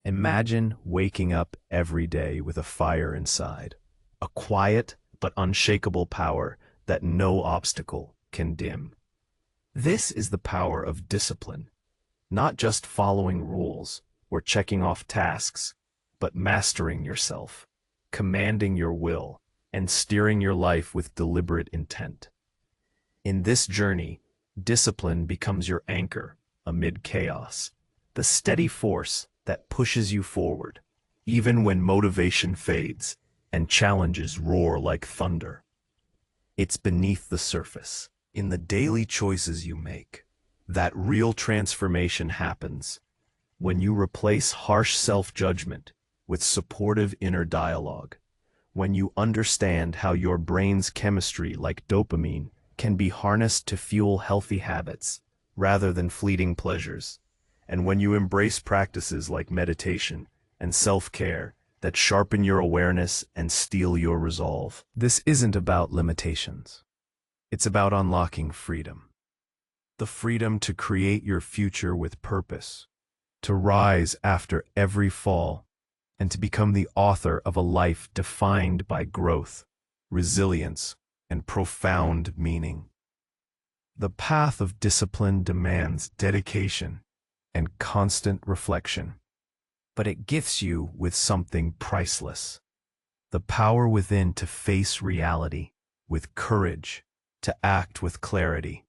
Imagine waking up every day with a fire inside, a quiet but unshakable power that no obstacle can dim. This is the power of discipline, not just following rules or checking off tasks, but mastering yourself, commanding your will, and steering your life with deliberate intent. In this journey, discipline becomes your anchor amid chaos, the steady force that pushes you forward, even when motivation fades and challenges roar like thunder. It's beneath the surface, in the daily choices you make, that real transformation happens. When you replace harsh self-judgment with supportive inner dialogue, when you understand how your brain's chemistry, like dopamine, can be harnessed to fuel healthy habits rather than fleeting pleasures, and when you embrace practices like meditation and self-care that sharpen your awareness and steel your resolve. This isn't about limitations. It's about unlocking freedom. The freedom to create your future with purpose, to rise after every fall, and to become the author of a life defined by growth, resilience, and profound meaning. The path of discipline demands dedication and constant reflection, but it gifts you with something priceless: the power within to face reality with courage, to act with clarity,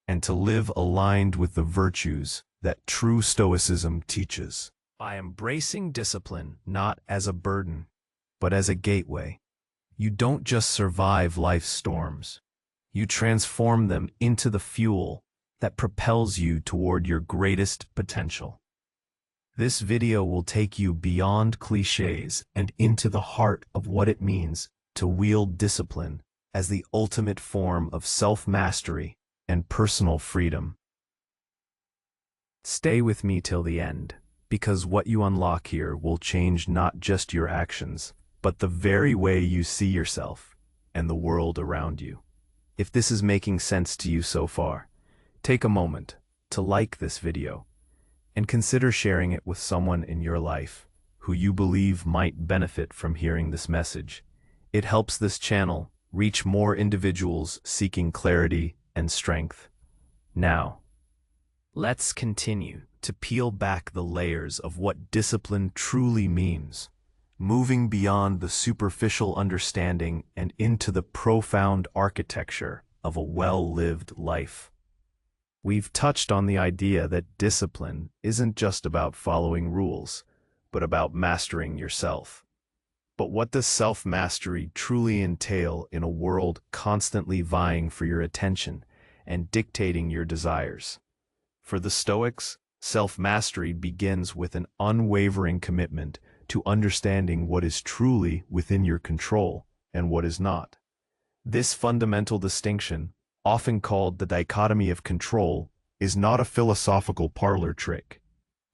and to live aligned with the virtues that true Stoicism teaches. By embracing discipline not as a burden, but as a gateway, you don't just survive life's storms. You transform them into the fuel that propels you toward your greatest potential. This video will take you beyond cliches and into the heart of what it means to wield discipline as the ultimate form of self-mastery and personal freedom. Stay with me till the end, because what you unlock here will change not just your actions, but the very way you see yourself and the world around you. If this is making sense to you so far, take a moment to like this video and consider sharing it with someone in your life who you believe might benefit from hearing this message. It helps this channel reach more individuals seeking clarity and strength. Now, let's continue to peel back the layers of what discipline truly means, moving beyond the superficial understanding and into the profound architecture of a well-lived life. We've touched on the idea that discipline isn't just about following rules, but about mastering yourself. But what does self-mastery truly entail in a world constantly vying for your attention and dictating your desires? For the Stoics, self-mastery begins with an unwavering commitment to understanding what is truly within your control and what is not. This fundamental distinction, often called the dichotomy of control, is not a philosophical parlor trick,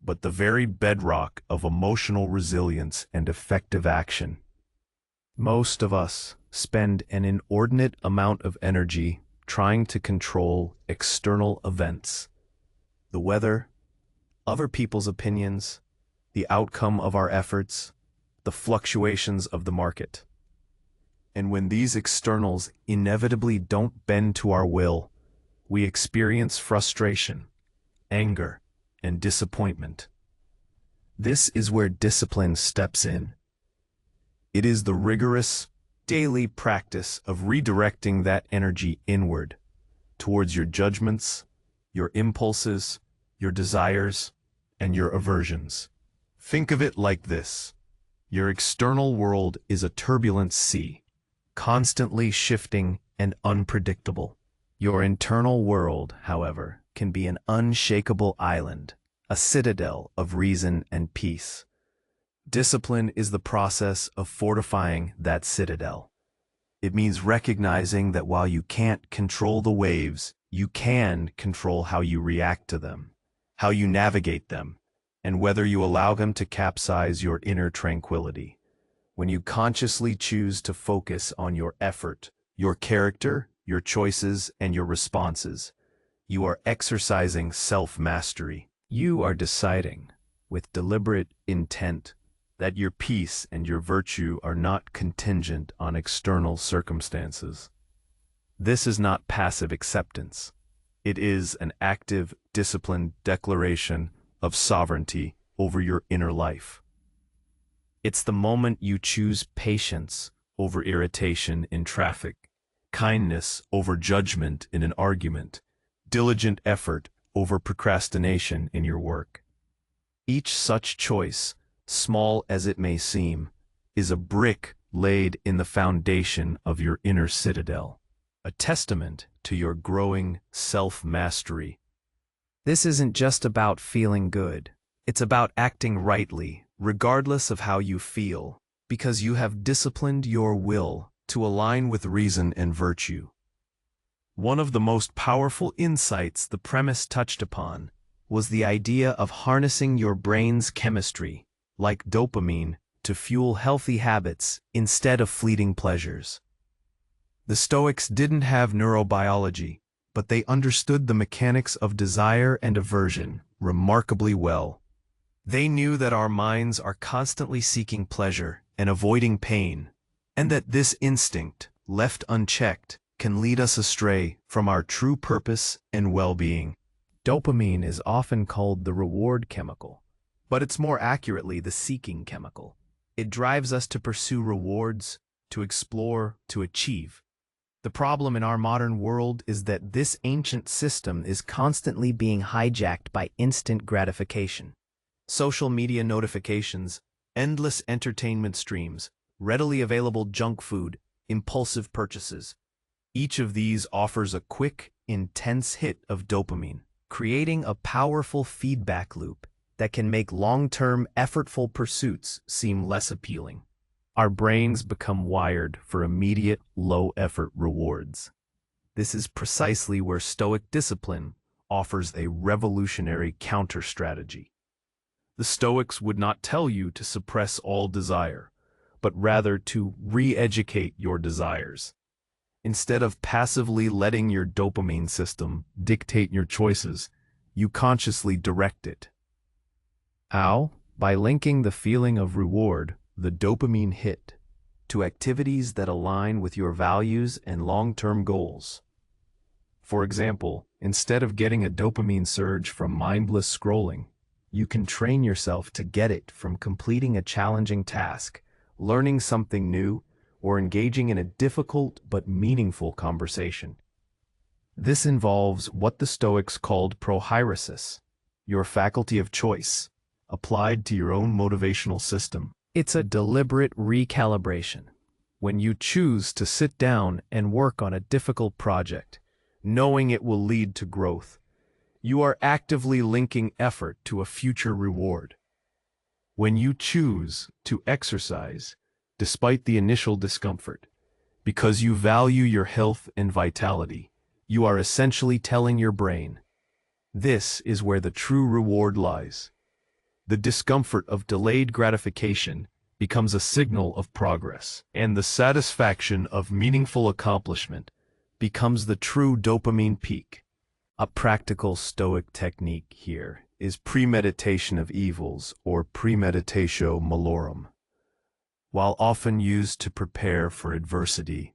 but the very bedrock of emotional resilience and effective action. Most of us spend an inordinate amount of energy trying to control external events: the weather, other people's opinions, the outcome of our efforts, the fluctuations of the market. And when these externals inevitably don't bend to our will, we experience frustration, anger, and disappointment. This is where discipline steps in. It is the rigorous, daily practice of redirecting that energy inward, towards your judgments, your impulses, your desires, and your aversions. Think of it like this: your external world is a turbulent sea, constantly shifting and unpredictable. Your internal world, however, can be an unshakable island, a citadel of reason and peace. Discipline is the process of fortifying that citadel. It means recognizing that while you can't control the waves, you can control how you react to them, how you navigate them, and whether you allow them to capsize your inner tranquility. When you consciously choose to focus on your effort, your character, your choices, and your responses, you are exercising self-mastery. You are deciding with deliberate intent, that your peace and your virtue are not contingent on external circumstances. This is not passive acceptance. It is an active, disciplined declaration of sovereignty over your inner life. It's the moment you choose patience over irritation in traffic, kindness over judgment in an argument, diligent effort over procrastination in your work. Each such choice, small as it may seem, is a brick laid in the foundation of your inner citadel, a testament to your growing self-mastery. This isn't just about feeling good. It's about acting rightly, regardless of how you feel, because you have disciplined your will to align with reason and virtue. One of the most powerful insights the premise touched upon was the idea of harnessing your brain's chemistry, like dopamine, to fuel healthy habits instead of fleeting pleasures. The Stoics didn't have neurobiology, but they understood the mechanics of desire and aversion remarkably well. They knew that our minds are constantly seeking pleasure and avoiding pain, and that this instinct, left unchecked, can lead us astray from our true purpose and well-being. Dopamine is often called the reward chemical, but it's more accurately the seeking chemical. It drives us to pursue rewards, to explore, to achieve. The problem in our modern world is that this ancient system is constantly being hijacked by instant gratification. Social media notifications, endless entertainment streams, readily available junk food, impulsive purchases. Each of these offers a quick, intense hit of dopamine, creating a powerful feedback loop that can make long-term, effortful pursuits seem less appealing. Our brains become wired for immediate, low-effort rewards. This is precisely where Stoic discipline offers a revolutionary counter-strategy. The Stoics would not tell you to suppress all desire, but rather to re-educate your desires. Instead of passively letting your dopamine system dictate your choices, you consciously direct it. How? By linking the feeling of reward, the dopamine hit, to activities that align with your values and long-term goals. For example, instead of getting a dopamine surge from mindless scrolling, you can train yourself to get it from completing a challenging task, learning something new, or engaging in a difficult but meaningful conversation. This involves what the Stoics called prohairesis, your faculty of choice, applied to your own motivational system. It's a deliberate recalibration. When you choose to sit down and work on a difficult project, knowing it will lead to growth, you are actively linking effort to a future reward. When you choose to exercise, despite the initial discomfort, because you value your health and vitality, you are essentially telling your brain, this is where the true reward lies. The discomfort of delayed gratification becomes a signal of progress, and the satisfaction of meaningful accomplishment becomes the true dopamine peak. A practical Stoic technique here is premeditation of evils, or premeditatio malorum. While often used to prepare for adversity,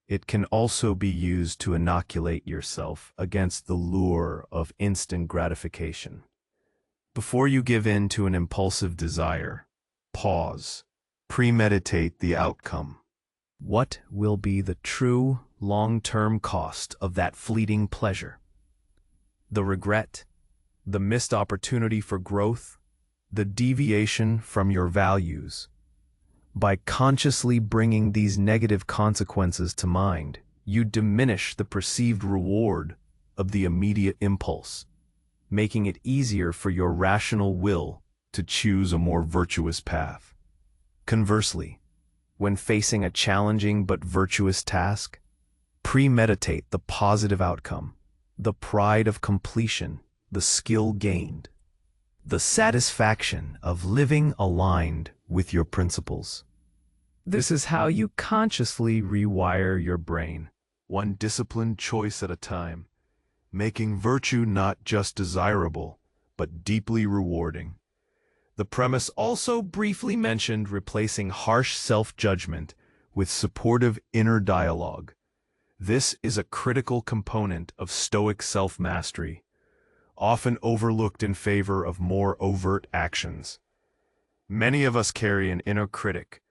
it can also be used to inoculate yourself against the lure of instant gratification. Before you give in to an impulsive desire, pause, premeditate the outcome. What will be the true long-term cost of that fleeting pleasure? The regret, the missed opportunity for growth, the deviation from your values. By consciously bringing these negative consequences to mind, you diminish the perceived reward of the immediate impulse, making it easier for your rational will to choose a more virtuous path. Conversely, when facing a challenging but virtuous task, premeditate the positive outcome, the pride of completion, the skill gained, the satisfaction of living aligned with your principles. This is how you consciously rewire your brain, one disciplined choice at a time, making virtue not just desirable, but deeply rewarding. The premise also briefly mentioned replacing harsh self-judgment with supportive inner dialogue. This is a critical component of Stoic self-mastery, often overlooked in favor of more overt actions. Many of us carry an inner critic,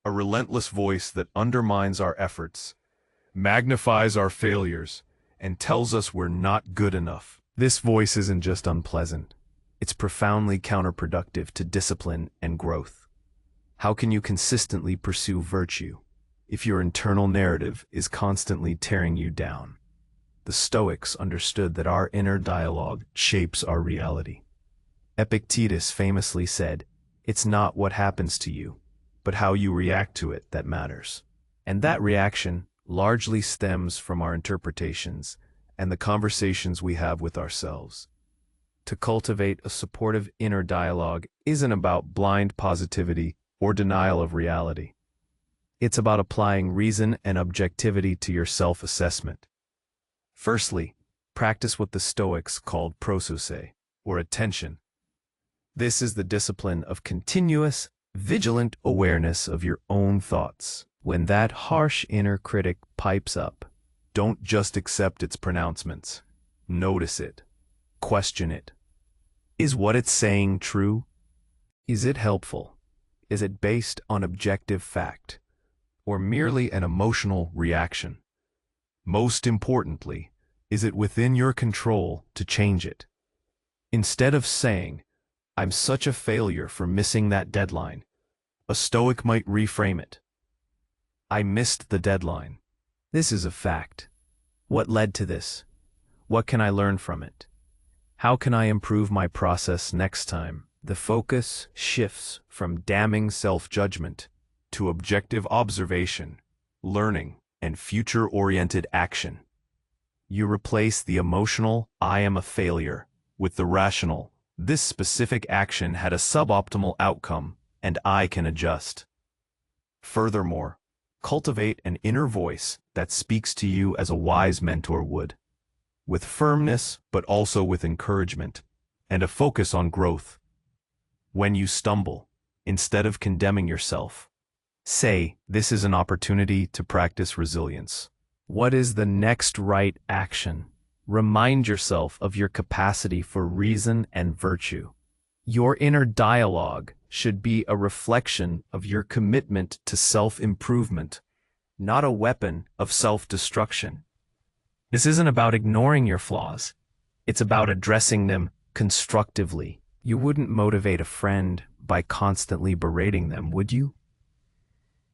a relentless voice that undermines our efforts, magnifies our failures, and tells us we're not good enough. This voice isn't just unpleasant. It's profoundly counterproductive to discipline and growth. How can you consistently pursue virtue if your internal narrative is constantly tearing you down? The Stoics understood that our inner dialogue shapes our reality. Epictetus famously said, "It's not what happens to you, but how you react to it that matters." And that reaction largely stems from our interpretations and the conversations we have with ourselves. To cultivate a supportive inner dialogue isn't about blind positivity or denial of reality. It's about applying reason and objectivity to your self-assessment. Firstly, practice what the Stoics called proseuche, or attention. This is the discipline of continuous, vigilant awareness of your own thoughts. When that harsh inner critic pipes up, don't just accept its pronouncements. Notice it. Question it. Is what it's saying true? Is it helpful? Is it based on objective fact, or merely an emotional reaction? Most importantly, is it within your control to change it? Instead of saying, "I'm such a failure for missing that deadline," a Stoic might reframe it. "I missed the deadline. This is a fact. What led to this? What can I learn from it? How can I improve my process next time?" The focus shifts from damning self-judgment to objective observation, learning, and future-oriented action. You replace the emotional, "I am a failure," with the rational, "This specific action had a suboptimal outcome, and I can adjust." Furthermore, cultivate an inner voice that speaks to you as a wise mentor would, with firmness but also with encouragement, and a focus on growth. When you stumble, instead of condemning yourself, say, "This is an opportunity to practice resilience." What is the next right action? Remind yourself of your capacity for reason and virtue. Your inner dialogue should be a reflection of your commitment to self-improvement, not a weapon of self-destruction. This isn't about ignoring your flaws. It's about addressing them constructively. You wouldn't motivate a friend by constantly berating them, would you?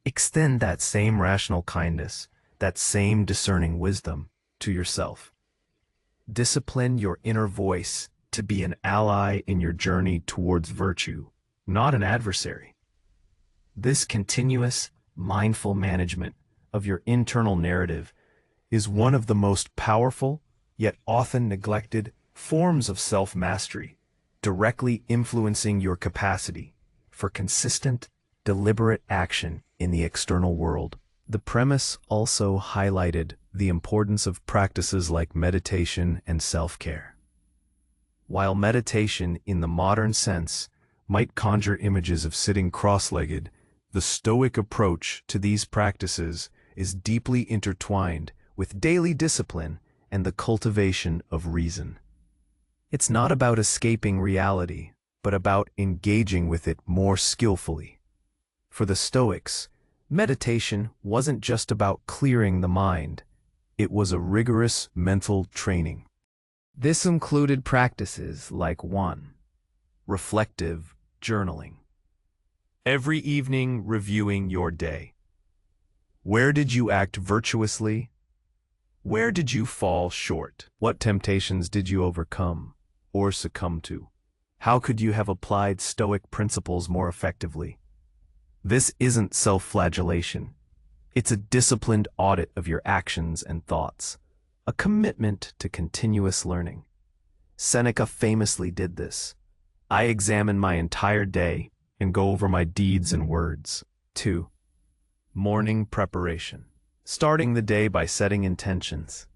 Extend that same rational kindness, that same discerning wisdom, to yourself. Discipline your inner voice to be an ally in your journey towards virtue, not an adversary. This continuous, mindful management of your internal narrative is one of the most powerful, yet often neglected, forms of self-mastery, directly influencing your capacity for consistent, deliberate action in the external world. The premise also highlighted the importance of practices like meditation and self-care. While meditation in the modern sense might conjure images of sitting cross-legged, the Stoic approach to these practices is deeply intertwined with daily discipline and the cultivation of reason. It's not about escaping reality, but about engaging with it more skillfully. For the Stoics, meditation wasn't just about clearing the mind, it was a rigorous mental training. This included practices like 1. Reflective journaling. Every evening reviewing your day. Where did you act virtuously? Where did you fall short? What temptations did you overcome or succumb to? How could you have applied Stoic principles more effectively? This isn't self-flagellation. It's a disciplined audit of your actions and thoughts, a commitment to continuous learning. Seneca famously did this. "I examine my entire day and go over my deeds and words." 2. Morning preparation. Starting the day by setting intentions.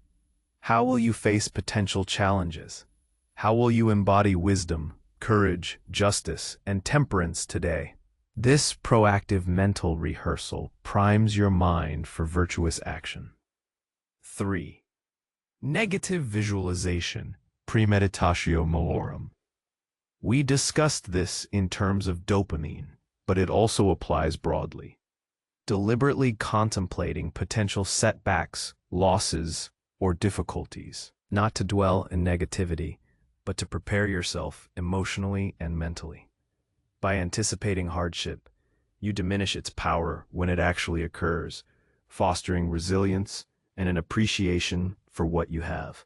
How will you face potential challenges? How will you embody wisdom courage, justice, and temperance today. This proactive mental rehearsal primes your mind for virtuous action. 3. Negative visualization, premeditatio malorum. We discussed this in terms of dopamine, but it also applies broadly. Deliberately contemplating potential setbacks, losses, or difficulties, not to dwell in negativity, but to prepare yourself emotionally and mentally. By anticipating hardship, you diminish its power when it actually occurs, fostering resilience and an appreciation for what you have.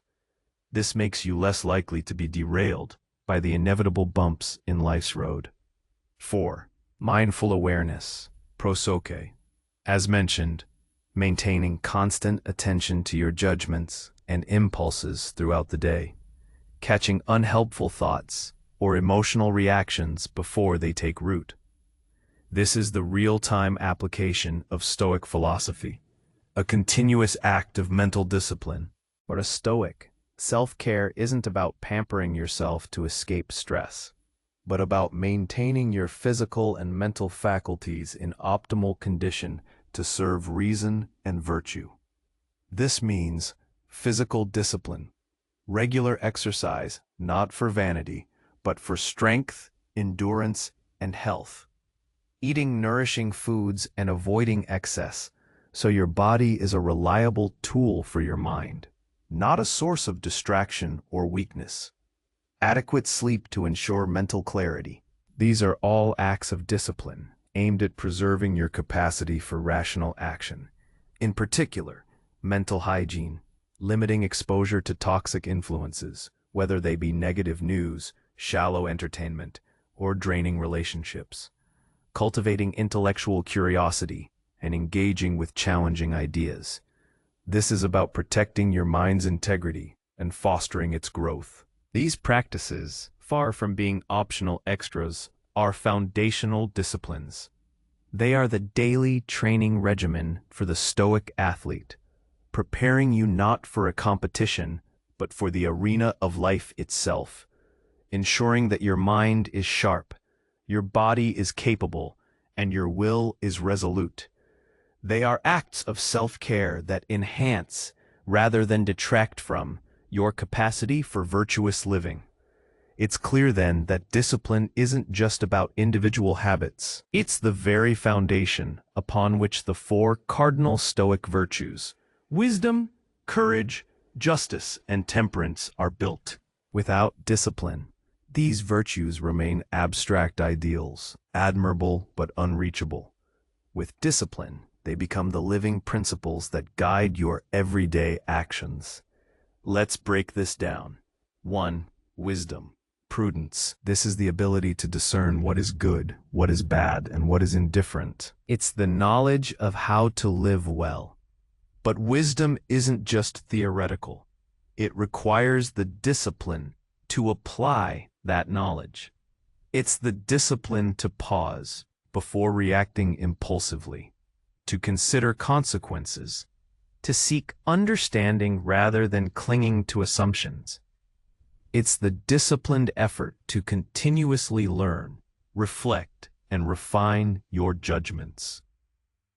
This makes you less likely to be derailed by the inevitable bumps in life's road. 4. Mindful awareness, prosoche. As mentioned, maintaining constant attention to your judgments and impulses throughout the day, catching unhelpful thoughts or emotional reactions before they take root. This is the real-time application of Stoic philosophy, a continuous act of mental discipline. For a Stoic, self-care isn't about pampering yourself to escape stress, but about maintaining your physical and mental faculties in optimal condition to serve reason and virtue. This means physical discipline, regular exercise, not for vanity, but for strength, endurance, and health. Eating nourishing foods and avoiding excess, so your body is a reliable tool for your mind, not a source of distraction or weakness. Adequate sleep to ensure mental clarity. These are all acts of discipline aimed at preserving your capacity for rational action. In particular, mental hygiene, limiting exposure to toxic influences, whether they be negative news, shallow entertainment, or draining relationships. Cultivating intellectual curiosity and engaging with challenging ideas. This is about protecting your mind's integrity and fostering its growth. These practices, far from being optional extras, are foundational disciplines. They are the daily training regimen for the Stoic athlete, preparing you not for a competition, but for the arena of life itself, ensuring that your mind is sharp, your body is capable, and your will is resolute. They are acts of self-care that enhance, rather than detract from, your capacity for virtuous living. It's clear then that discipline isn't just about individual habits. It's the very foundation upon which the 4 cardinal Stoic virtues, wisdom, courage, justice, and temperance, are built. Without discipline, these virtues remain abstract ideals, admirable but unreachable. With discipline, they become the living principles that guide your everyday actions. Let's break this down. 1. Wisdom. Prudence. This is the ability to discern what is good, what is bad, and what is indifferent. It's the knowledge of how to live well. But wisdom isn't just theoretical. It requires the discipline to apply that knowledge. It's the discipline to pause before reacting impulsively, to consider consequences, to seek understanding rather than clinging to assumptions. It's the disciplined effort to continuously learn, reflect, and refine your judgments.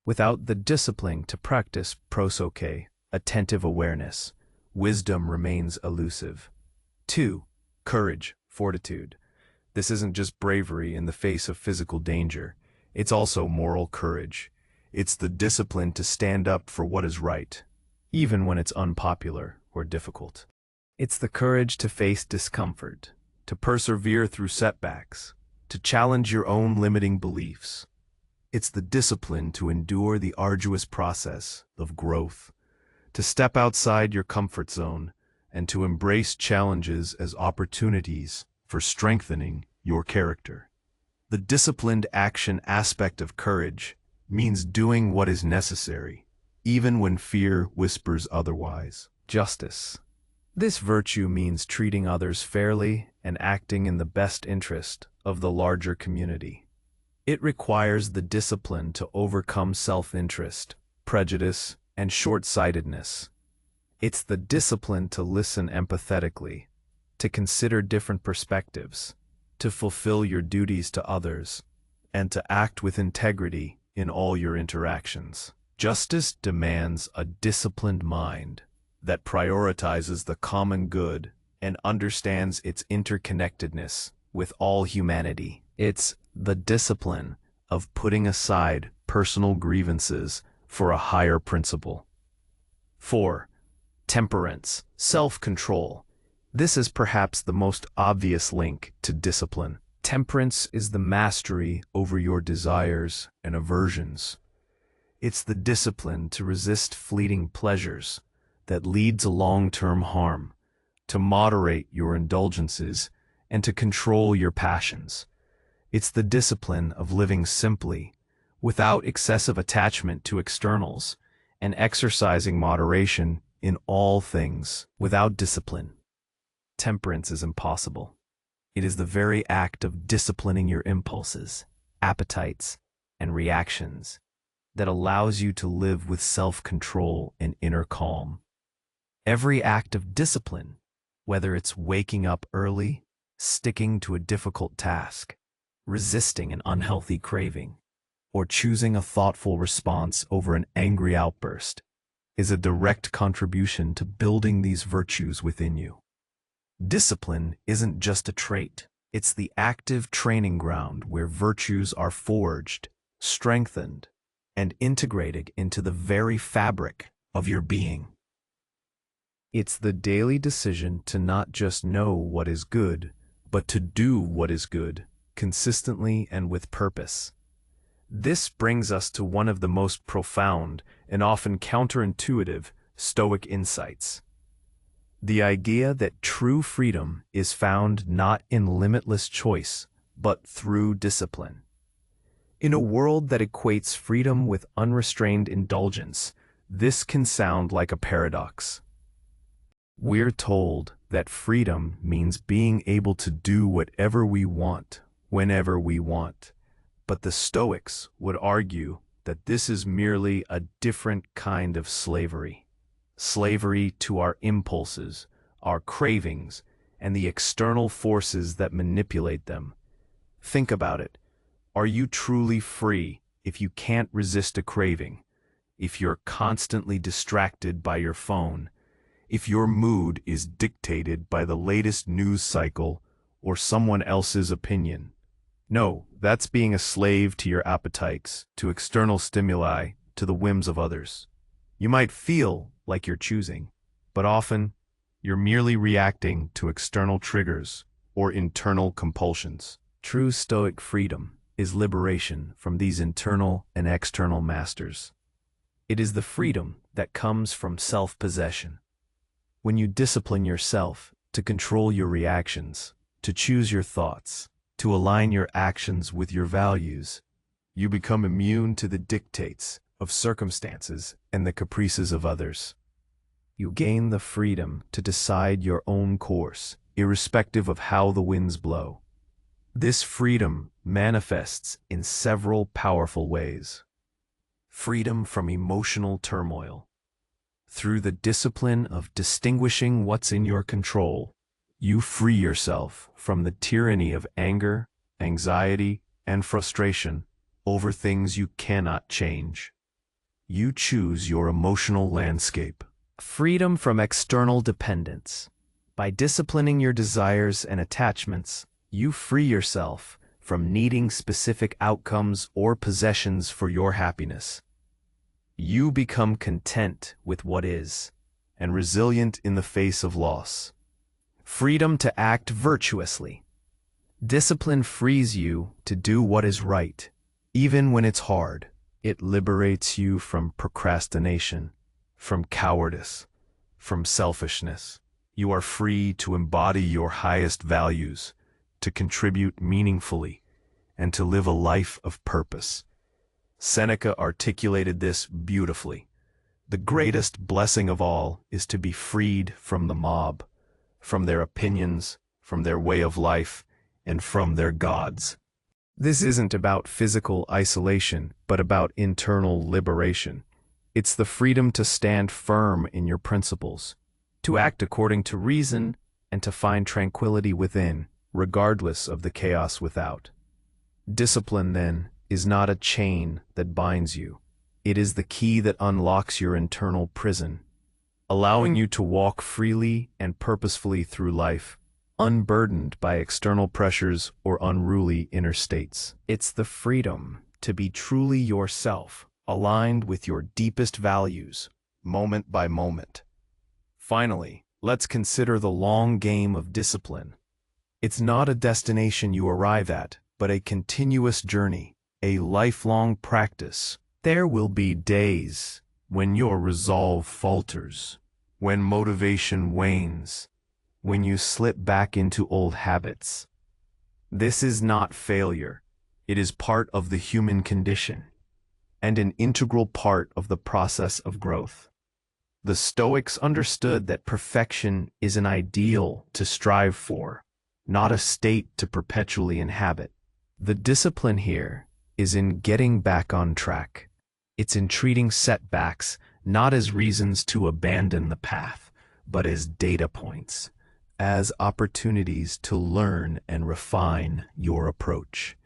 Without the discipline to practice prosoche, attentive awareness, wisdom remains elusive. 2. Courage, fortitude. This isn't just bravery in the face of physical danger. It's also moral courage. It's the discipline to stand up for what is right, even when it's unpopular or difficult. It's the courage to face discomfort, to persevere through setbacks, to challenge your own limiting beliefs. It's the discipline to endure the arduous process of growth, to step outside your comfort zone, and to embrace challenges as opportunities for strengthening your character. The disciplined action aspect of courage means doing what is necessary, even when fear whispers otherwise. Justice. This virtue means treating others fairly and acting in the best interest of the larger community. It requires the discipline to overcome self-interest, prejudice, and short-sightedness. It's the discipline to listen empathetically, to consider different perspectives, to fulfill your duties to others, and to act with integrity in all your interactions. Justice demands a disciplined mind that prioritizes the common good and understands its interconnectedness with all humanity. It's the discipline of putting aside personal grievances for a higher principle. 4. Temperance, self-control. This is perhaps the most obvious link to discipline. Temperance is the mastery over your desires and aversions. It's the discipline to resist fleeting pleasures that lead to long-term harm, to moderate your indulgences, and to control your passions. It's the discipline of living simply, without excessive attachment to externals, and exercising moderation in all things. Without discipline, temperance is impossible. It is the very act of disciplining your impulses, appetites, and reactions that allows you to live with self-control and inner calm. Every act of discipline, whether it's waking up early, sticking to a difficult task, resisting an unhealthy craving, or choosing a thoughtful response over an angry outburst, is a direct contribution to building these virtues within you. Discipline isn't just a trait. It's the active training ground where virtues are forged, strengthened, and integrated into the very fabric of your being. It's the daily decision to not just know what is good, but to do what is good, consistently and with purpose. This brings us to one of the most profound and often counterintuitive Stoic insights. The idea that true freedom is found not in limitless choice, but through discipline. In a world that equates freedom with unrestrained indulgence, this can sound like a paradox. We're told that freedom means being able to do whatever we want, whenever we want. But the Stoics would argue that this is merely a different kind of slavery. Slavery to our impulses, our cravings, and the external forces that manipulate them. Think about it. Are you truly free if you can't resist a craving? If you're constantly distracted by your phone? If your mood is dictated by the latest news cycle or someone else's opinion? No, that's being a slave to your appetites, to external stimuli, to the whims of others. You might feel like you're choosing, but often you're merely reacting to external triggers or internal compulsions. True Stoic freedom is liberation from these internal and external masters. It is the freedom that comes from self-possession. When you discipline yourself to control your reactions, to choose your thoughts, to align your actions with your values, you become immune to the dictates of circumstances and the caprices of others. You gain the freedom to decide your own course, irrespective of how the winds blow. This freedom manifests in several powerful ways. Freedom from emotional turmoil. Through the discipline of distinguishing what's in your control, you free yourself from the tyranny of anger, anxiety, and frustration over things you cannot change. You choose your emotional landscape. Freedom from external dependence. By disciplining your desires and attachments, you free yourself from needing specific outcomes or possessions for your happiness. You become content with what is, and resilient in the face of loss. Freedom to act virtuously. Discipline frees you to do what is right, even when it's hard. It liberates you from procrastination, from cowardice, from selfishness. You are free to embody your highest values, to contribute meaningfully, and to live a life of purpose. Seneca articulated this beautifully. The greatest blessing of all is to be freed from the mob, from their opinions, from their way of life, and from their gods. This isn't about physical isolation, but about internal liberation. It's the freedom to stand firm in your principles, to act according to reason, and to find tranquility within, regardless of the chaos without. Discipline, then, is not a chain that binds you. It is the key that unlocks your internal prison, allowing you to walk freely and purposefully through life, unburdened by external pressures or unruly inner states. It's the freedom to be truly yourself, aligned with your deepest values, moment by moment. Finally, let's consider the long game of discipline. It's not a destination you arrive at, but a continuous journey, a lifelong practice. There will be days when your resolve falters, when motivation wanes, when you slip back into old habits. This is not failure. It is part of the human condition, and an integral part of the process of growth. The Stoics understood that perfection is an ideal to strive for, not a state to perpetually inhabit. The discipline here is in getting back on track. It's in treating setbacks not as reasons to abandon the path, but as data points, as opportunities to learn and refine your approach.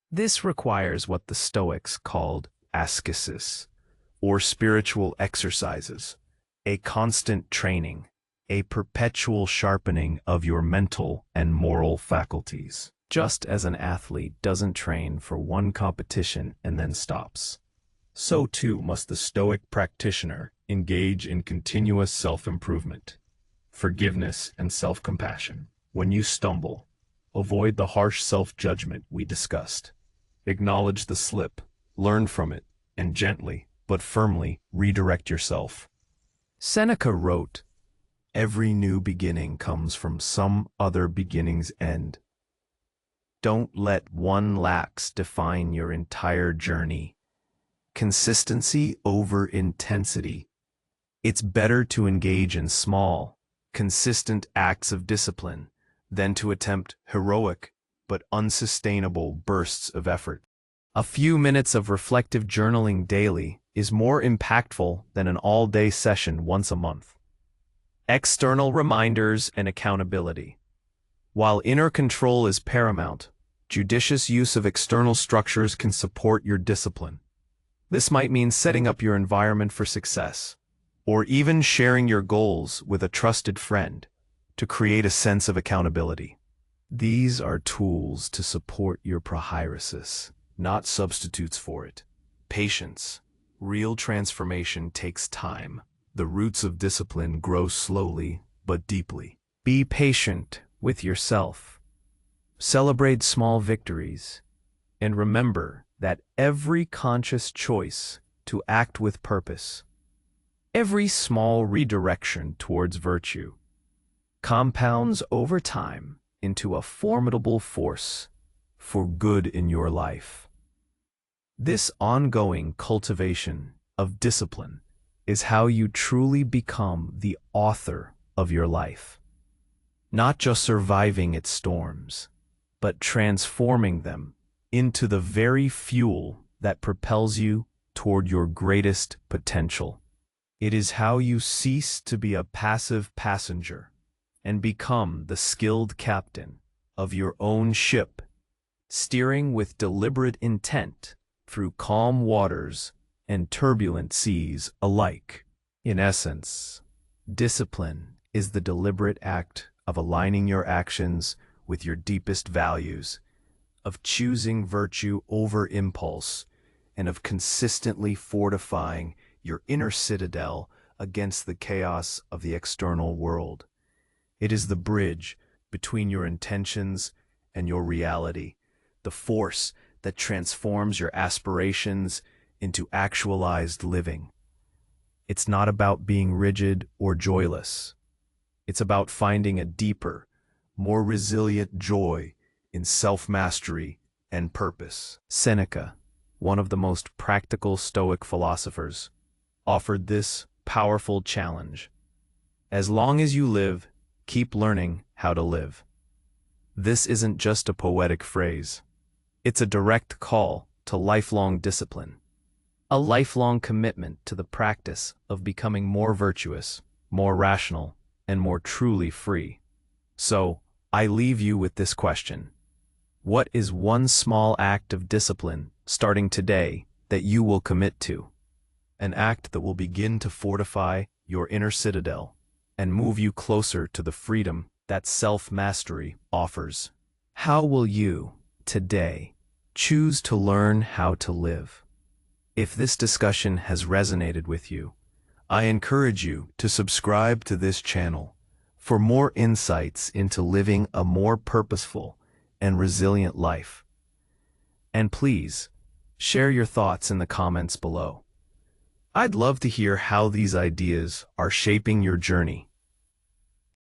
This requires what the Stoics called ascesis, or spiritual exercises, a constant training, a perpetual sharpening of your mental and moral faculties. Just as an athlete doesn't train for one competition and then stops, so too must the Stoic practitioner engage in continuous self-improvement, forgiveness, and self-compassion. When you stumble, avoid the harsh self-judgment we discussed. Acknowledge the slip, learn from it, and gently, but firmly, redirect yourself. Seneca wrote, "Every new beginning comes from some other beginning's end." Don't let one lapse define your entire journey. Consistency over intensity. It's better to engage in small, consistent acts of discipline than to attempt heroic but unsustainable bursts of effort. A few minutes of reflective journaling daily is more impactful than an all-day session once a month. External reminders and accountability. While inner control is paramount, judicious use of external structures can support your discipline. This might mean setting up your environment for success, or even sharing your goals with a trusted friend to create a sense of accountability. These are tools to support your prohairesis, not substitutes for it. Patience. Real transformation takes time. The roots of discipline grow slowly but deeply. Be patient with yourself. Celebrate small victories, and remember that every conscious choice to act with purpose, every small redirection towards virtue, compounds over time into a formidable force for good in your life. This ongoing cultivation of discipline is how you truly become the author of your life, not just surviving its storms, but transforming them into the very fuel that propels you toward your greatest potential. It is how you cease to be a passive passenger and become the skilled captain of your own ship, steering with deliberate intent through calm waters and turbulent seas alike. In essence, discipline is the deliberate act of aligning your actions with your deepest values, of choosing virtue over impulse, and of consistently fortifying your inner citadel against the chaos of the external world. It is the bridge between your intentions and your reality, the force that transforms your aspirations into actualized living. It's not about being rigid or joyless. It's about finding a deeper, more resilient joy in self-mastery and purpose. Seneca, one of the most practical Stoic philosophers, offered this powerful challenge. As long as you live, keep learning how to live. This isn't just a poetic phrase. It's a direct call to lifelong discipline, a lifelong commitment to the practice of becoming more virtuous, more rational, and more truly free. So, I leave you with this question. What is one small act of discipline, starting today, that you will commit to? An act that will begin to fortify your inner citadel and move you closer to the freedom that self-mastery offers. How will you, today, choose to learn how to live? If this discussion has resonated with you, I encourage you to subscribe to this channel for more insights into living a more purposeful and resilient life. And please, share your thoughts in the comments below. I'd love to hear how these ideas are shaping your journey